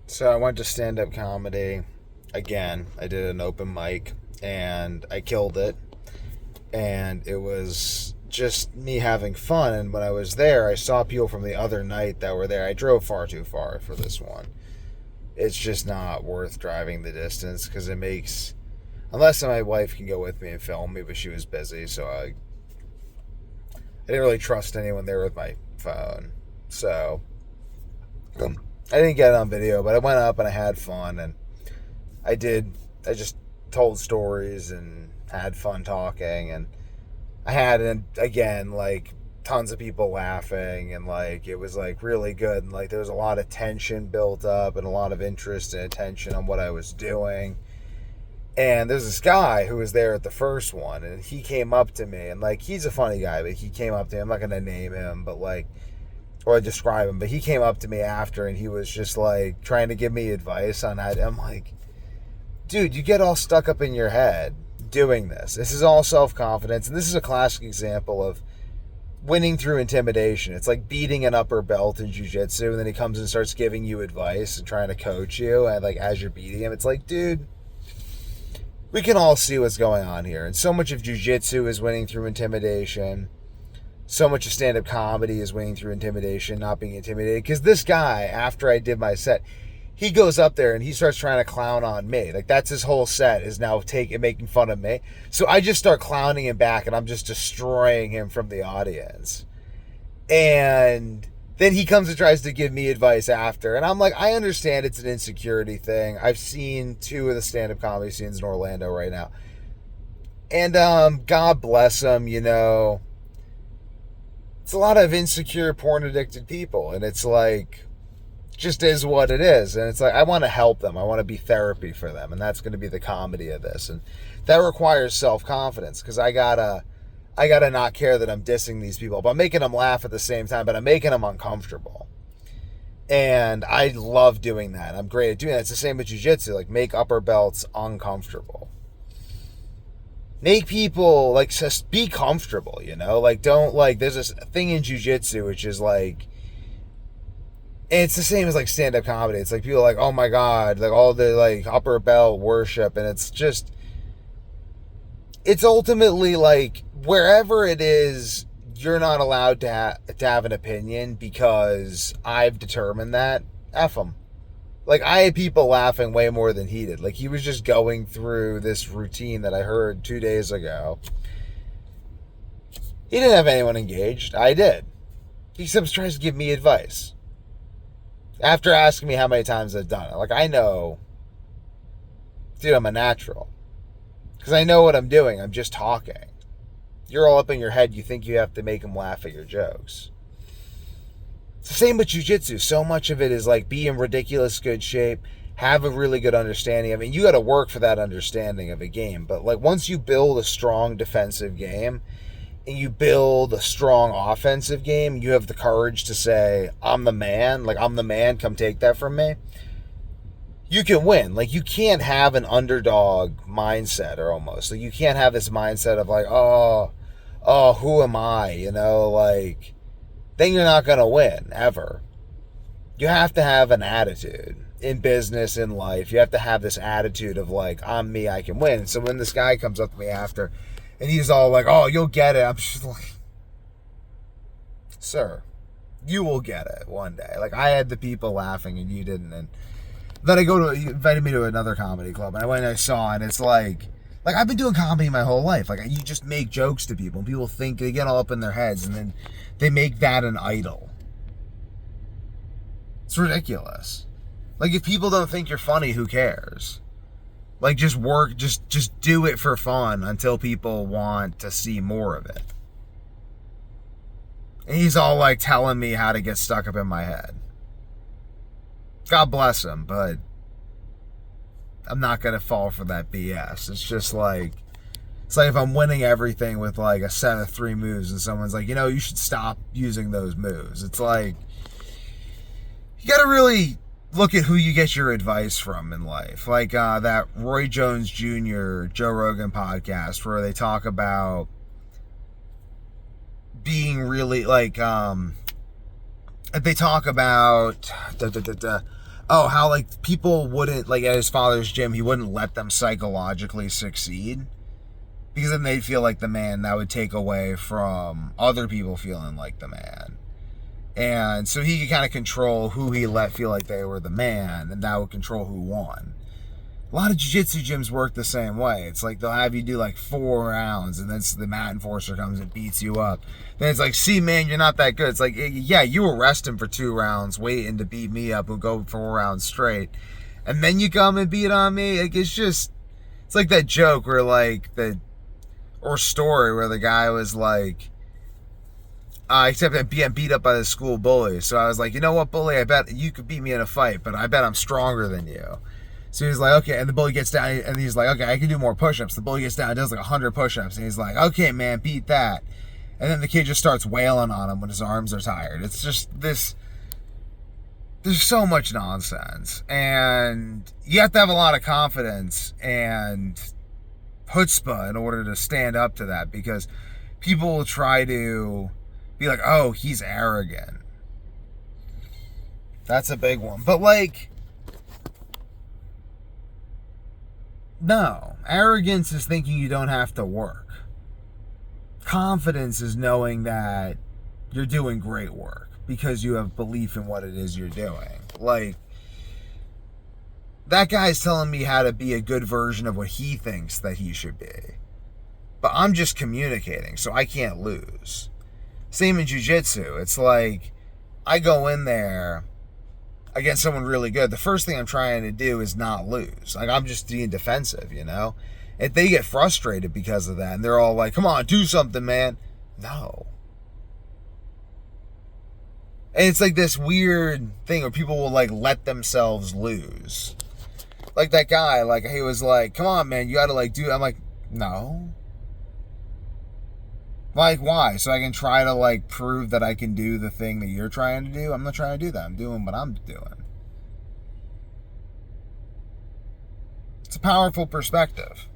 So I went to stand-up comedy again. I did an open mic and I killed it. And it was just me having fun. And when I was there, I saw people from the other night that were there. I drove far too far for this one. It's just not worth driving the distance because it makes, unless my wife can go with me and film me, but she was busy, so I didn't really trust anyone there with my phone. So I didn't get it on video, but I went up and I had fun, and I did. I just told stories and had fun talking, and I had, and again, like tons of people laughing, and like it was like really good, and like there was a lot of tension built up and a lot of interest and attention on what I was doing. And there's this guy who was there at the first one, and he came up to me, and like he's a funny guy, but he came up to me. I'm not gonna name him, but like, or describe him, but he came up to me after, and he was just like trying to give me advice on how. I'm like, dude, you get all stuck up in your head doing this. This is all self confidence, and this is a classic example of winning through intimidation. It's like beating an upper belt in jiu-jitsu, and then he comes and starts giving you advice and trying to coach you, and like as you're beating him, it's like, dude, we can all see what's going on here. And so much of jiu-jitsu is winning through intimidation. So much of stand-up comedy is winning through intimidation, not being intimidated. Because this guy, after I did my set, he goes up there and he starts trying to clown on me. Like, that's his whole set, is now making fun of me. So I just start clowning him back, and I'm just destroying him from the audience. And then he comes and tries to give me advice after. And I'm like, I understand it's an insecurity thing. I've seen two of the stand-up comedy scenes in Orlando right now. And God bless them, you know. It's a lot of insecure, porn-addicted people. And it's like, just is what it is. And it's like, I want to help them. I want to be therapy for them. And that's going to be the comedy of this. And that requires self-confidence, because I gotta not care that I'm dissing these people, but I'm making them laugh at the same time, but I'm making them uncomfortable. And I love doing that. I'm great at doing that. It's the same with jiu-jitsu. Like, make upper belts uncomfortable. Make people, like, just be comfortable, you know? Like, don't, like, there's this thing in jiu-jitsu which is like, and it's the same as like stand-up comedy. It's like people are like, oh my God, like all the like upper belt worship, and it's just, it's ultimately like wherever it is, you're not allowed to have an opinion because I've determined that. F them. Like, I had people laughing way more than he did. Like, he was just going through this routine that I heard 2 days ago. He didn't have anyone engaged. I did. He sometimes tries to give me advice after asking me how many times I've done it. Like, I know, dude, I'm a natural. Because I know what I'm doing. I'm just talking. You're all up in your head. You think you have to make them laugh at your jokes. It's the same with jiu-jitsu. So much of it is like, be in ridiculous good shape, have a really good understanding. I mean, you got to work for that understanding of a game. But like, once you build a strong defensive game and you build a strong offensive game, you have the courage to say, I'm the man. Like, I'm the man. Come take that from me. You can win. Like, you can't have an underdog mindset, or almost. Like, you can't have this mindset of like, oh, who am I? You know, like, then you're not going to win, ever. You have to have an attitude in business, in life. You have to have this attitude of like, I'm me, I can win. So when this guy comes up to me after, and he's all like, oh, you'll get it. I'm just like, sir, you will get it one day. Like, I had the people laughing and you didn't. And then he invited me to another comedy club, and I went and I saw, and it's like I've been doing comedy my whole life. Like, you just make jokes to people, and people think, they get all up in their heads, and then they make that an idol. It's ridiculous. Like, if people don't think you're funny, who cares? Like, just work, just do it for fun until people want to see more of it. And he's all like telling me how to get stuck up in my head. God bless him, but I'm not going to fall for that BS. It's just like, it's like if I'm winning everything with like a set of 3 moves and someone's like, you know, you should stop using those moves. It's like, you got to really look at who you get your advice from in life. Like that Roy Jones Jr. Joe Rogan podcast where they talk about being really like, they talk about oh, how like people wouldn't, like at his father's gym, he wouldn't let them psychologically succeed because then they'd feel like the man. That would take away from other people feeling like the man. And so he could kind of control who he let feel like they were the man, and that would control who won. A lot of jiu-jitsu gyms work the same way. It's like they'll have you do like 4 rounds, and then the mat enforcer comes and beats you up. Then it's like, see, man, you're not that good. It's like, yeah, you arrest him for 2 rounds, waiting to beat me up and go 4 rounds straight. And then you come and beat on me. Like, it's like that joke where like or story where the guy was like, except I'm being beat up by the school bully. So I was like, you know what, bully, I bet you could beat me in a fight, but I bet I'm stronger than you. So he's like, okay, and the bully gets down, and he's like, okay, I can do more push-ups. The bully gets down and does like 100 push-ups, and he's like, okay, man, beat that. And then the kid just starts wailing on him when his arms are tired. It's just this, there's so much nonsense. And you have to have a lot of confidence and chutzpah in order to stand up to that, because people will try to be like, oh, he's arrogant. That's a big one. But like, no. Arrogance is thinking you don't have to work. Confidence is knowing that you're doing great work because you have belief in what it is you're doing. Like, that guy's telling me how to be a good version of what he thinks that he should be. But I'm just communicating, so I can't lose. Same in jiu-jitsu. It's like, I go in there against someone really good. The first thing I'm trying to do is not lose. Like, I'm just being defensive, you know? If they get frustrated because of that, and they're all like, come on, do something, man. No. And it's like this weird thing where people will, like, let themselves lose. Like that guy, like, he was like, come on, man, you gotta, like, do it. I'm like, no. Like, why? So I can try to, like, prove that I can do the thing that you're trying to do? I'm not trying to do that. I'm doing what I'm doing. It's a powerful perspective.